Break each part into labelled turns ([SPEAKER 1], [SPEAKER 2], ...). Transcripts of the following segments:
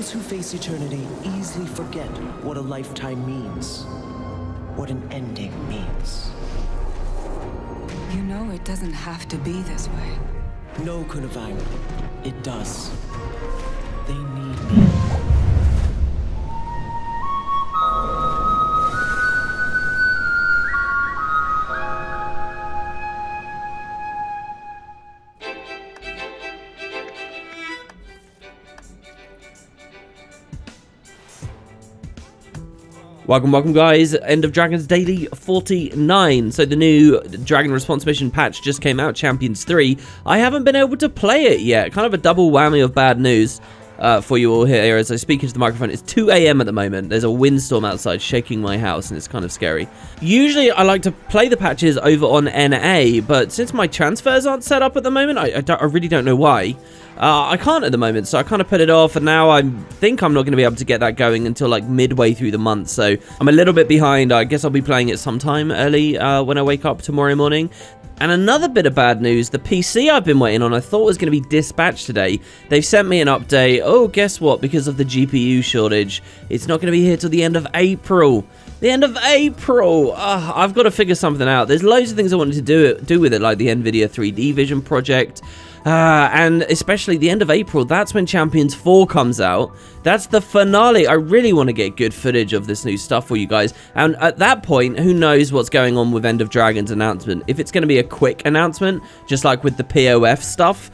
[SPEAKER 1] Those who face eternity easily forget what a lifetime means, what an ending means.
[SPEAKER 2] You know it doesn't have to be this way.
[SPEAKER 1] No, Kunavang, it does. They need me.
[SPEAKER 3] Welcome guys, End of Dragons Daily 49. So the new Dragon Response Mission patch just came out, Champions 3. I haven't been able to play it yet, kind of a double whammy of bad news for you all here as I speak into the microphone. It's 2 AM at the moment, there's a windstorm outside shaking my house and it's kind of scary. Usually I like to play the patches over on NA, but since my transfers aren't set up at the moment, I really don't know why. I can't at the moment, so I kind of put it off, and now I think I'm not going to be able to get that going until like midway through the month, so I'm a little bit behind. I guess I'll be playing it sometime early when I wake up tomorrow morning. And another bit of bad news, the PC I've been waiting on, I thought was going to be dispatched today. They've sent me an update. Oh, guess what? Because of the GPU shortage, it's not going to be here till the end of April. The end of April! I've got to figure something out. There's loads of things I wanted to do with it, like the NVIDIA 3D Vision project. And especially the end of April, that's when Champions 4 comes out. That's the finale. I really want to get good footage of this new stuff for you guys. And at that point, who knows what's going on with End of Dragons announcement. If it's going to be a quick announcement, just like with the POF stuff,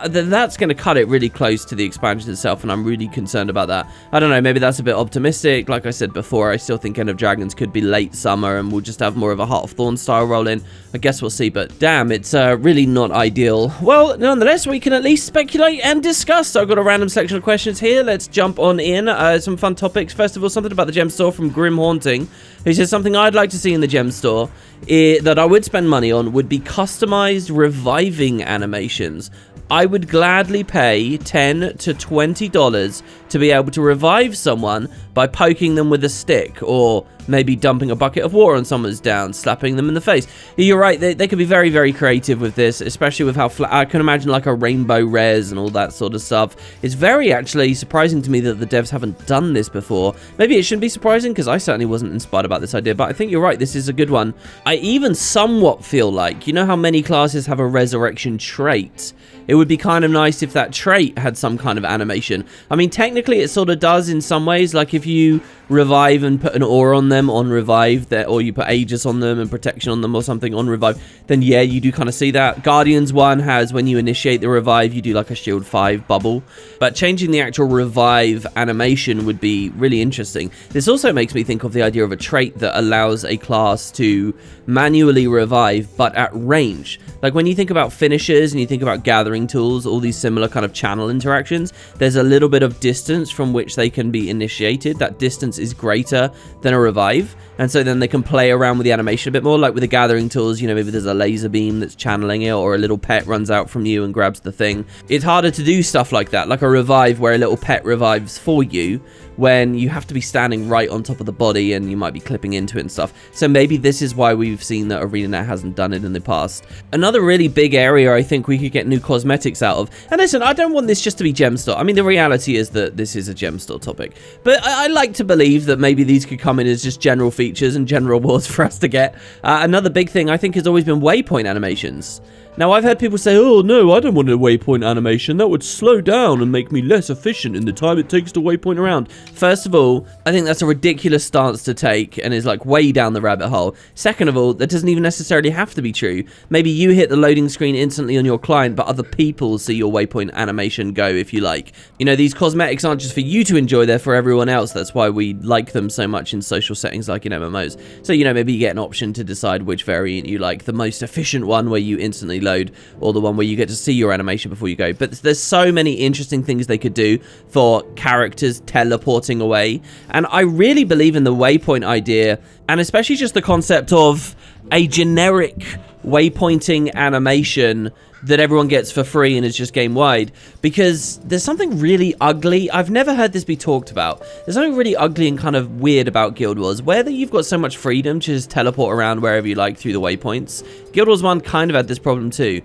[SPEAKER 3] then that's going to cut it really close to the expansion itself, and I'm really concerned about that. I don't know, maybe that's a bit optimistic. Like I said before, I still think End of Dragons could be late summer, and we'll just have more of a Heart of Thorn style roll in. I guess we'll see, but damn, it's really not ideal. Well, nonetheless, we can at least speculate and discuss. So I've got a random selection of questions here. Let's jump on in. Some fun topics. First of all, something about the gem store from Grim Haunting, who says something I'd like to see in the gem store that I would spend money on would be customized reviving animations. I would gladly pay $10 to $20 to be able to revive someone by poking them with a stick, or maybe dumping a bucket of water on someone's down, slapping them in the face. You're right, they could be very, very creative with this, especially with how I can imagine like a rainbow res and all that sort of stuff. It's very actually surprising to me that the devs haven't done this before. Maybe it shouldn't be surprising because I certainly wasn't inspired about this idea, but I think you're right, this is a good one. I even somewhat feel like, you know how many classes have a resurrection trait? It would be kind of nice if that trait had some kind of animation. I mean, technically it sort of does in some ways, like if you revive and put an aura on them on revive, or you put Aegis on them and protection on them or something on revive, then yeah, you do kind of see that. Guardians 1 has, when you initiate the revive, you do like a shield 5 bubble, but changing the actual revive animation would be really interesting. This also makes me think of the idea of a trait that allows a class to manually revive, but at range. Like when you think about finishers and you think about gathering tools, all these similar kind of channel interactions, there's a little bit of distance from which they can be initiated. That distance is greater than a revive, and so then they can play around with the animation a bit more. Like with the gathering tools, you know, maybe there's a laser beam that's channeling it, or a little pet runs out from you and grabs the thing. It's harder to do stuff like that, like a revive where a little pet revives for you, when you have to be standing right on top of the body and you might be clipping into it and stuff. So maybe this is why we've seen that ArenaNet hasn't done it in the past. Another really big area I think we could get new cosmetics out of. And listen, I don't want this just to be gem store. I mean, the reality is that this is a gem store topic. But I like to believe that maybe these could come in as just general features and general rewards for us to get. Another big thing I think has always been waypoint animations. Now, I've heard people say, oh, no, I don't want a waypoint animation. That would slow down and make me less efficient in the time it takes to waypoint around. First of all, I think that's a ridiculous stance to take and is like way down the rabbit hole. Second of all, that doesn't even necessarily have to be true. Maybe you hit the loading screen instantly on your client, but other people see your waypoint animation go, if you like. You know, these cosmetics aren't just for you to enjoy, they're for everyone else. That's why we like them so much in social settings like in MMOs. So, you know, maybe you get an option to decide which variant you like. The most efficient one where you instantly load, or the one where you get to see your animation before you go. But there's so many interesting things they could do for characters teleporting away, and I really believe in the waypoint idea, and especially just the concept of a generic waypointing animation that everyone gets for free and is just game wide, because there's something really ugly. I've never heard this be talked about. There's something really ugly and kind of weird about Guild Wars, where you've got so much freedom to just teleport around wherever you like through the waypoints. Guild Wars 1 kind of had this problem too.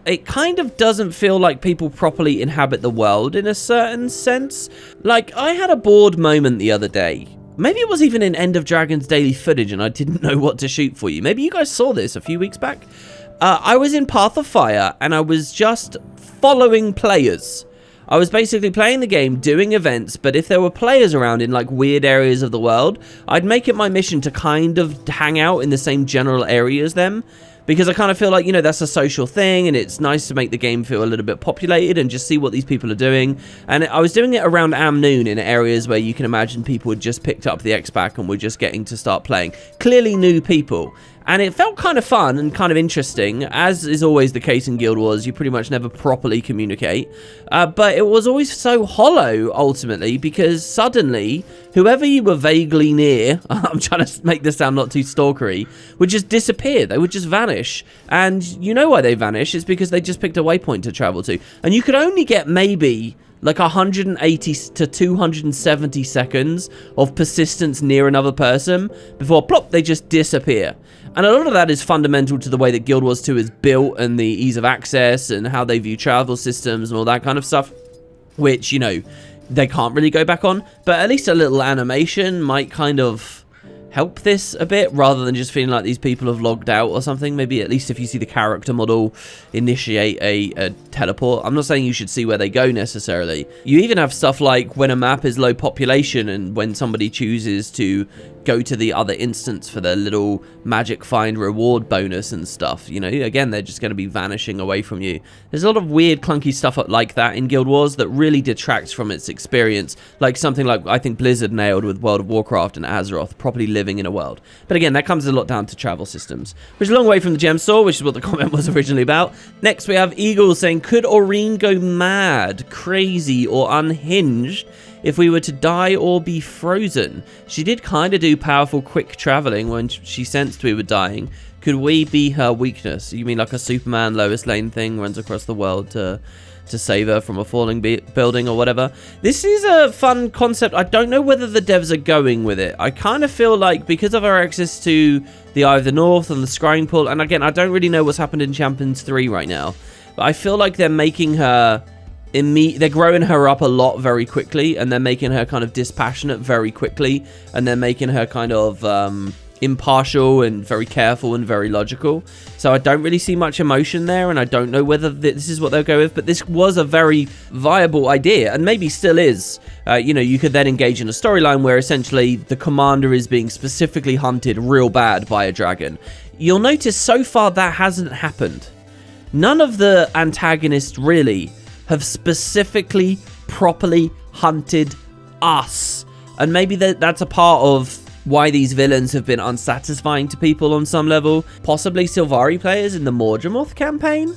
[SPEAKER 3] it kind of doesn't feel like people properly inhabit the world in a certain sense. Like, I had a bored moment the other day. Maybe it was even in End of Dragon's daily footage and I didn't know what to shoot for you. Maybe you guys saw this a few weeks back. I was in Path of Fire and I was just following players. I was basically playing the game, doing events, but if there were players around in like weird areas of the world, I'd make it my mission to kind of hang out in the same general area as them, because I kind of feel like, you know, that's a social thing and it's nice to make the game feel a little bit populated and just see what these people are doing. And I was doing it around noon in areas where you can imagine people had just picked up the X-Pack and were just getting to start playing. Clearly new people. And it felt kind of fun and kind of interesting. As is always the case in Guild Wars, you pretty much never properly communicate. But it was always so hollow, ultimately, because suddenly, whoever you were vaguely near, I'm trying to make this sound not too stalkery, would just disappear. They would just vanish. And you know why they vanish? It's because they just picked a waypoint to travel to. And you could only get maybe like 180 to 270 seconds of persistence near another person before, plop, they just disappear. And a lot of that is fundamental to the way that Guild Wars 2 is built and the ease of access and how they view travel systems and all that kind of stuff, which, you know, they can't really go back on. But at least a little animation might kind of help this a bit, rather than just feeling like these people have logged out or something. Maybe at least if you see the character model initiate a teleport. I'm not saying you should see where they go necessarily. You even have stuff like when a map is low population and when somebody chooses to go to the other instance for their little magic find reward bonus and stuff, you know, again, they're just going to be vanishing away from you. There's a lot of weird clunky stuff like that in Guild Wars that really detracts from its experience, like something like I think Blizzard nailed with World of Warcraft and Azeroth, properly living in a world. But again, that comes a lot down to travel systems, which is a long way from the gem store, which is what the comment was originally about. Next we have Eagle saying, could Orrin go mad, crazy or unhinged if we were to die or be frozen? She did kind of do powerful quick traveling when she sensed we were dying. Could we be her weakness? You mean like a Superman Lois Lane thing, runs across the world to save her from a falling building or whatever? This is a fun concept. I don't know whether the devs are going with it. I kind of feel like because of our access to the Eye of the North and the Scrying Pool, and again, I don't really know what's happened in Champions 3 right now, but I feel like they're making her they're growing her up a lot very quickly, and they're making her kind of dispassionate very quickly, and they're making her kind of impartial and very careful and very logical. So I don't really see much emotion there, and I don't know whether this is what they'll go with, but this was a very viable idea, and maybe still is. You know, you could then engage in a storyline where essentially the commander is being specifically hunted real bad by a dragon. You'll notice so far that hasn't happened. None of the antagonists really have specifically properly hunted us, and maybe that's a part of why these villains have been unsatisfying to people on some level. Possibly Sylvari players in the Mordramoth campaign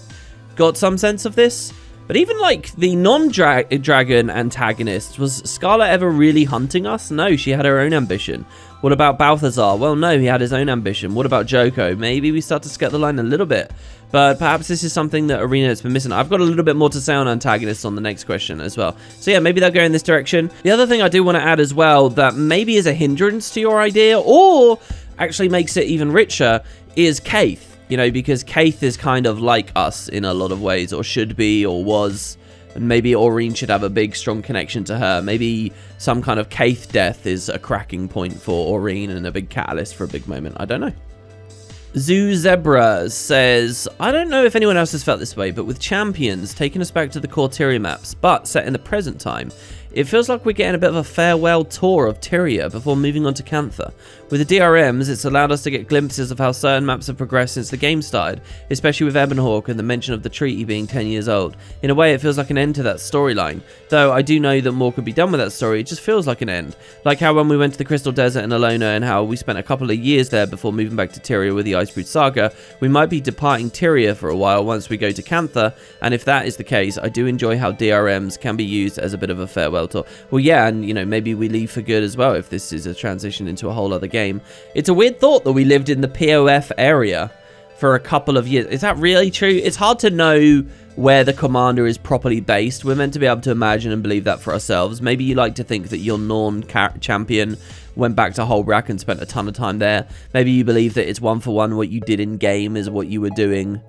[SPEAKER 3] got some sense of this, but even like the non-dragon antagonists, was Scarlet ever really hunting us? No, she had her own ambition. What about Balthazar? Well, no, he had his own ambition. What about Joko? Maybe we start to skirt the line a little bit, but perhaps this is something that Arena has been missing. I've got a little bit more to say on antagonists on the next question as well. So yeah, maybe they'll go in this direction. The other thing I do want to add as well that maybe is a hindrance to your idea, or actually makes it even richer, is Kaith. You know, because Kaith is kind of like us in a lot of ways, or should be, or was. And maybe Orrin should have a big, strong connection to her. Maybe some kind of Kaith death is a cracking point for Orrin and a big catalyst for a big moment. I don't know. Zoozebra says, I don't know if anyone else has felt this way, but with Champions taking us back to the core Tyria maps, but set in the present time, it feels like we're getting a bit of a farewell tour of Tyria before moving on to Cantha. With the DRMs, it's allowed us to get glimpses of how certain maps have progressed since the game started, especially with Ebonhawk and the mention of the treaty being 10 years old. In a way, it feels like an end to that storyline. Though I do know that more could be done with that story, it just feels like an end. Like how when we went to the Crystal Desert in Alona and how we spent a couple of years there before moving back to Tyria with the Icebrood Saga, we might be departing Tyria for a while once we go to Cantha, and if that is the case, I do enjoy how DRMs can be used as a bit of a farewell tour. Well, yeah, and you know, maybe we leave for good as well if this is a transition into a whole other game. It's a weird thought that we lived in the POF area for a couple of years. Is that really true? It's hard to know where the commander is properly based. We're meant to be able to imagine and believe that for ourselves. Maybe you like to think that your Norn champion went back to Holbrack and spent a ton of time there. Maybe you believe that it's one for one what you did in game is what you were doing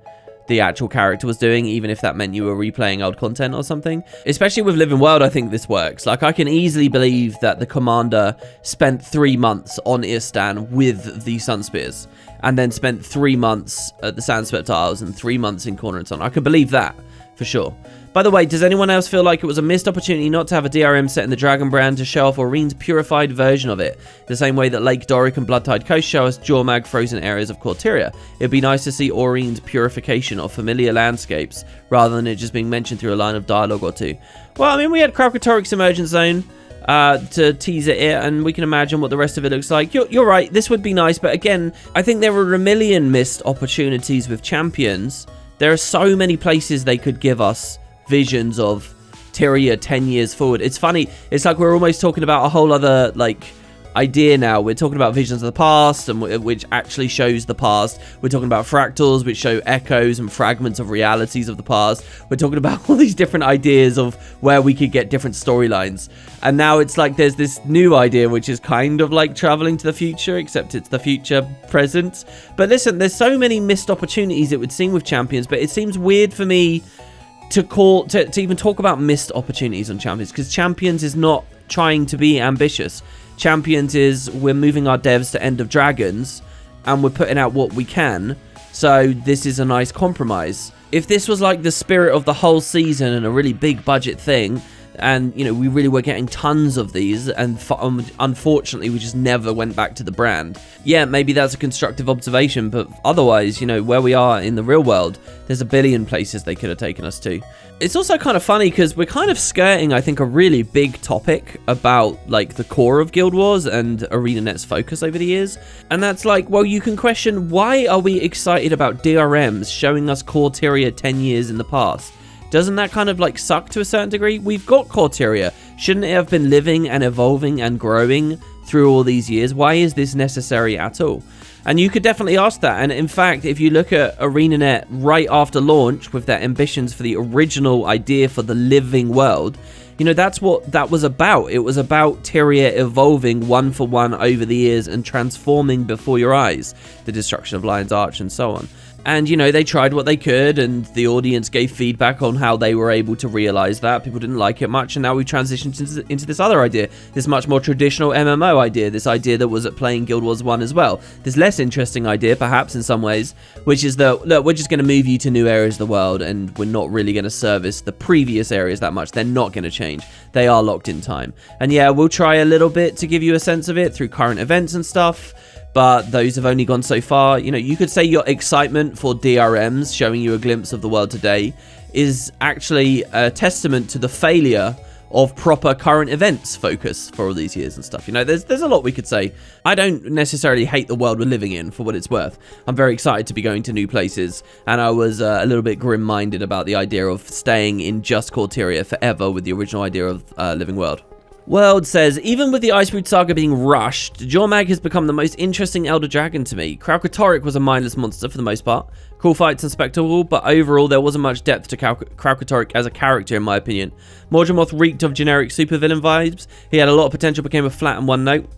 [SPEAKER 3] the actual character was doing, even if that meant you were replaying old content or something. Especially with Living World, I think this works. Like, I can easily believe that the commander spent 3 months on Istan with the Sun Spears, and then spent 3 months at the Sand Spectiles and 3 months in Corner and Sun. I can believe that, for sure. By the way, does anyone else feel like it was a missed opportunity not to have a DRM set in the Dragon brand to show off Orrin's purified version of it? The same way that Lake Doric and Bloodtide Coast show us Jormag frozen areas of Corteria. It'd be nice to see Orrin's purification of familiar landscapes, rather than it just being mentioned through a line of dialogue or two. Well, I mean, we had Kralkatorrik's Emergent Zone to tease it, and we can imagine what the rest of it looks like. You're right, this would be nice, but again, I think there were a million missed opportunities with Champions. There are so many places they could give us visions of Tyria 10 years forward. It's funny, it's like we're almost talking about a whole other like idea now. We're talking about visions of the past, and which actually shows the past. We're talking about fractals, which show echoes and fragments of realities of the past. We're talking about all these different ideas of where we could get different storylines, and now it's like there's this new idea which is kind of like traveling to the future, except it's the future present. But listen, there's so many missed opportunities, it would seem, with Champions, but it seems weird for me to even talk about missed opportunities on Champions, because Champions is not trying to be ambitious. Champions is, we're moving our devs to End of Dragons and we're putting out what we can, so this is a nice compromise. If this was like the spirit of the whole season and a really big budget thing, and you know, we really were getting tons of these, and unfortunately we just never went back to the brand, yeah, maybe that's a constructive observation, but otherwise, you know, where we are in the real world, there's a billion places they could have taken us to. It's also kind of funny because we're kind of skirting, I think, a really big topic about like the core of Guild Wars and ArenaNet's focus over the years, and that's like, well, you can question, why are we excited about DRMs showing us Corteria 10 years in the past? Doesn't that kind of like suck to a certain degree? We've got Corteria. Shouldn't it have been living and evolving and growing through all these years? Why is this necessary at all? And you could definitely ask that. And in fact, if you look at ArenaNet right after launch with their ambitions for the original idea for the living world, you know, that's what that was about. It was about Tyria evolving one for one over the years and transforming before your eyes. The destruction of Lion's Arch and so on. And, you know, they tried what they could, and the audience gave feedback on how they were able to realize that. People didn't like it much, and now we've transitioned into this other idea, this much more traditional MMO idea, this idea that was at playing Guild Wars 1 as well. This less interesting idea, perhaps, in some ways, which is that, look, we're just going to move you to new areas of the world, and we're not really going to service the previous areas that much. They're not going to change. They are locked in time. And yeah, we'll try a little bit to give you a sense of it through current events and stuff, but those have only gone so far. You know, you could say your excitement for DRMs showing you a glimpse of the world today is actually a testament to the failure of proper current events focus for all these years and stuff. You know, there's a lot we could say. I don't necessarily hate the world we're living in, for what it's worth. I'm very excited to be going to new places, and I was a little bit grim-minded about the idea of staying in just Corteria forever with the original idea of Living World. World says, even with the Icebrood Saga being rushed, Jormag has become the most interesting Elder Dragon to me. Kralkatorrik was a mindless monster for the most part. Cool fights and spectacle, but overall there wasn't much depth to Kralkatorrik as a character, in my opinion. Mordramoth reeked of generic supervillain vibes. He had a lot of potential, became a flat and one note.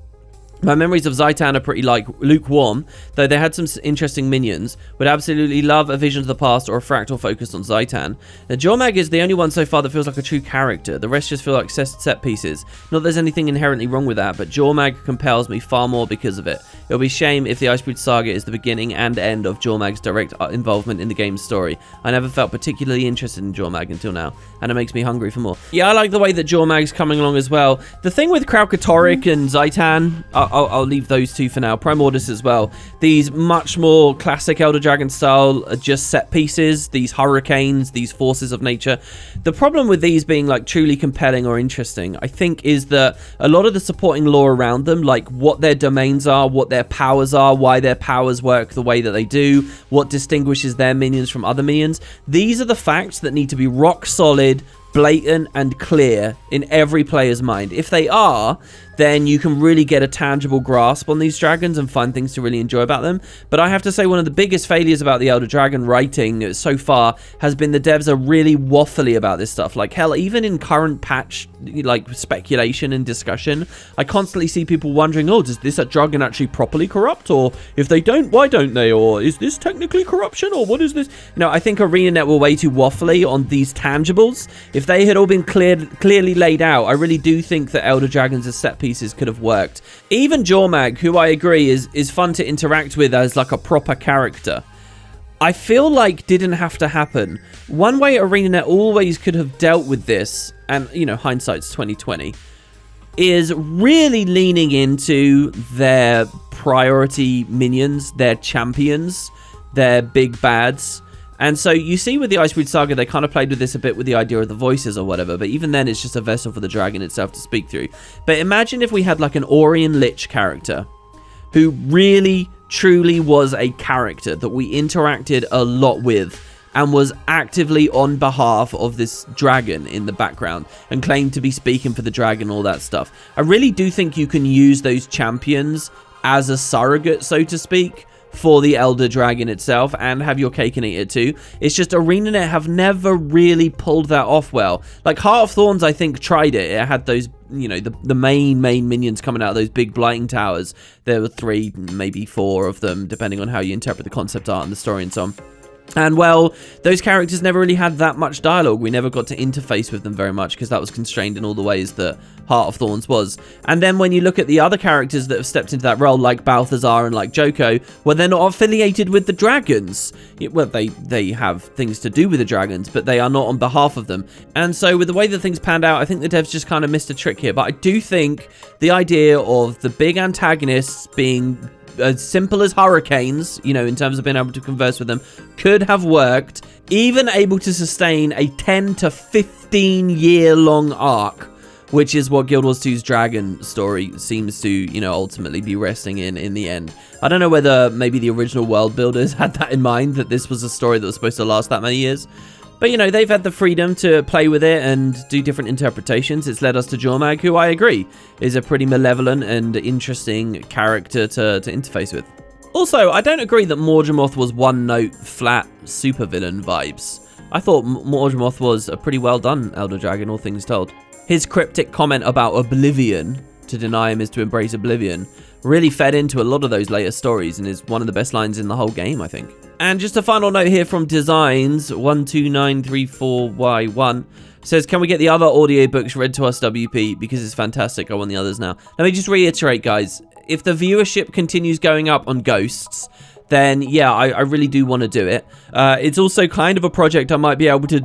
[SPEAKER 3] My memories of Zaitan are pretty lukewarm, though they had some interesting minions. Would absolutely love a Vision of the Past or a Fractal focused on Zaitan. Now, Jormag is the only one so far that feels like a true character. The rest just feel like set pieces. Not that there's anything inherently wrong with that, but Jormag compels me far more because of it. It'll be a shame if the Icebrood Saga is the beginning and end of Jormag's direct involvement in the game's story. I never felt particularly interested in Jormag until now, and it makes me hungry for more. Yeah, I like the way that Jormag's coming along as well. The thing with Kralkatorrik and Zaitan, I'll leave those two for now. Primordus as well. These much more classic Elder Dragon style are just set pieces, these hurricanes, these forces of nature. The problem with these being like truly compelling or interesting, I think, is that a lot of the supporting lore around them, like what their domains are, what their powers are, why their powers work the way that they do, what distinguishes their minions from other minions, these are the facts that need to be rock solid, blatant and clear in every player's mind. If they are, then you can really get a tangible grasp on these dragons and find things to really enjoy about them. But I have to say, one of the biggest failures about the Elder Dragon writing so far has been the devs are really waffly about this stuff. Like, hell, even in current patch, like, speculation and discussion, I constantly see people wondering, oh, does this dragon actually properly corrupt? Or if they don't, why don't they? Or is this technically corruption? Or what is this? You know, I think ArenaNet were way too waffly on these tangibles. If they had all been clearly laid out, I really do think that Elder Dragons as set pieces could have worked. Even Jormag, who I agree is fun to interact with as like a proper character, I feel like didn't have to happen. One way ArenaNet always could have dealt with this, and you know, hindsight's 2020, is really leaning into their priority minions, their champions, their big bads. And so you see with the Icebreed Saga, they kind of played with this a bit with the idea of the voices or whatever, but even then it's just a vessel for the dragon itself to speak through. But imagine if we had like an Orrin Lich character who really, truly was a character that we interacted a lot with and was actively on behalf of this dragon in the background and claimed to be speaking for the dragon, all that stuff. I really do think you can use those champions as a surrogate, so to speak, for the Elder Dragon itself and have your cake and eat it too. It's just ArenaNet have never really pulled that off well. Like Heart of Thorns, I think, tried it. It had those, you know, the main minions coming out of those big blighting towers. There were 3, maybe 4 of them, depending on how you interpret the concept art and the story and so on. And, well, those characters never really had that much dialogue. We never got to interface with them very much because that was constrained in all the ways that Heart of Thorns was. And then when you look at the other characters that have stepped into that role, like Balthazar and like Joko, well, they're not affiliated with the dragons. Well, they have things to do with the dragons, but they are not on behalf of them. And so with the way that things panned out, I think the devs just kind of missed a trick here. But I do think the idea of the big antagonists being as simple as hurricanes, you know, in terms of being able to converse with them, could have worked, even able to sustain a 10 to 15 year long arc, which is what Guild Wars 2's dragon story seems to, you know, ultimately be resting in the end. I don't know whether maybe the original world builders had that in mind, that this was a story that was supposed to last that many years. But, you know, they've had the freedom to play with it and do different interpretations. It's led us to Jormag, who I agree is a pretty malevolent and interesting character to interface with. Also, I don't agree that Morgemoth was one-note, flat, supervillain vibes. I thought Morgemoth was a pretty well done Elder Dragon, all things told. His cryptic comment about oblivion, to deny him is to embrace oblivion, really fed into a lot of those later stories and is one of the best lines in the whole game, I think. And just a final note here from Designs12934Y1 says, can we get the other audiobooks read to us, WP? Because it's fantastic. I want the others now. Let me just reiterate, guys. If the viewership continues going up on Ghosts, then yeah, I really do want to do it. It's also kind of a project I might be able to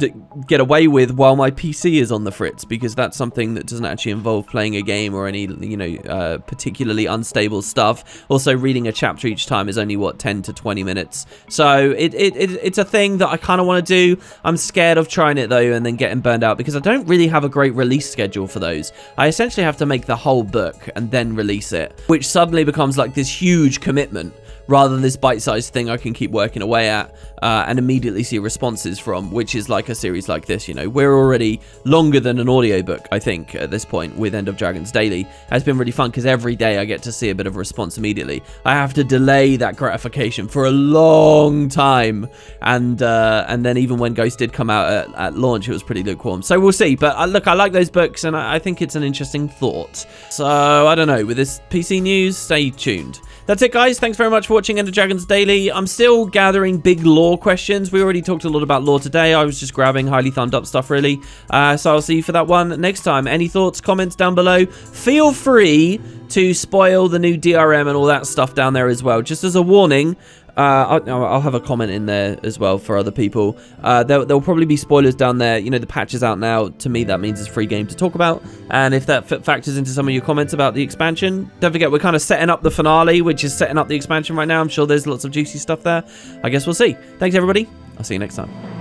[SPEAKER 3] get away with while my PC is on the fritz, because that's something that doesn't actually involve playing a game or any, you know, particularly unstable stuff. Also, reading a chapter each time is only, what, 10 to 20 minutes. So it's a thing that I kind of want to do. I'm scared of trying it, though, and then getting burned out, because I don't really have a great release schedule for those. I essentially have to make the whole book and then release it, which suddenly becomes like this huge commitment, rather than this bite-sized thing I can keep working away at and immediately see responses from, which is like a series like this, you know. We're already longer than an audiobook, I think, at this point with End of Dragons Daily. It's been really fun because every day I get to see a bit of a response immediately. I have to delay that gratification for a long time, and then even when Ghost did come out at launch, it was pretty lukewarm. So we'll see, but look, I like those books, and I think it's an interesting thought. So, I don't know, with this PC news, stay tuned. That's it, guys. Thanks very much for watching End of Dragons Daily. I'm still gathering big lore questions. We already talked a lot about lore today. I was just grabbing highly thumbed up stuff, really. So I'll see you for that one next time. Any thoughts, comments down below? Feel free to spoil the new DRM and all that stuff down there as well. Just as a warning, I'll have a comment in there as well for other people. There'll probably be spoilers down there. You know, the patch is out now. To me, that means it's a free game to talk about. And if that factors into some of your comments about the expansion, don't forget, we're kind of setting up the finale, which is setting up the expansion right now. I'm sure there's lots of juicy stuff there. I guess we'll see. Thanks, everybody. I'll see you next time.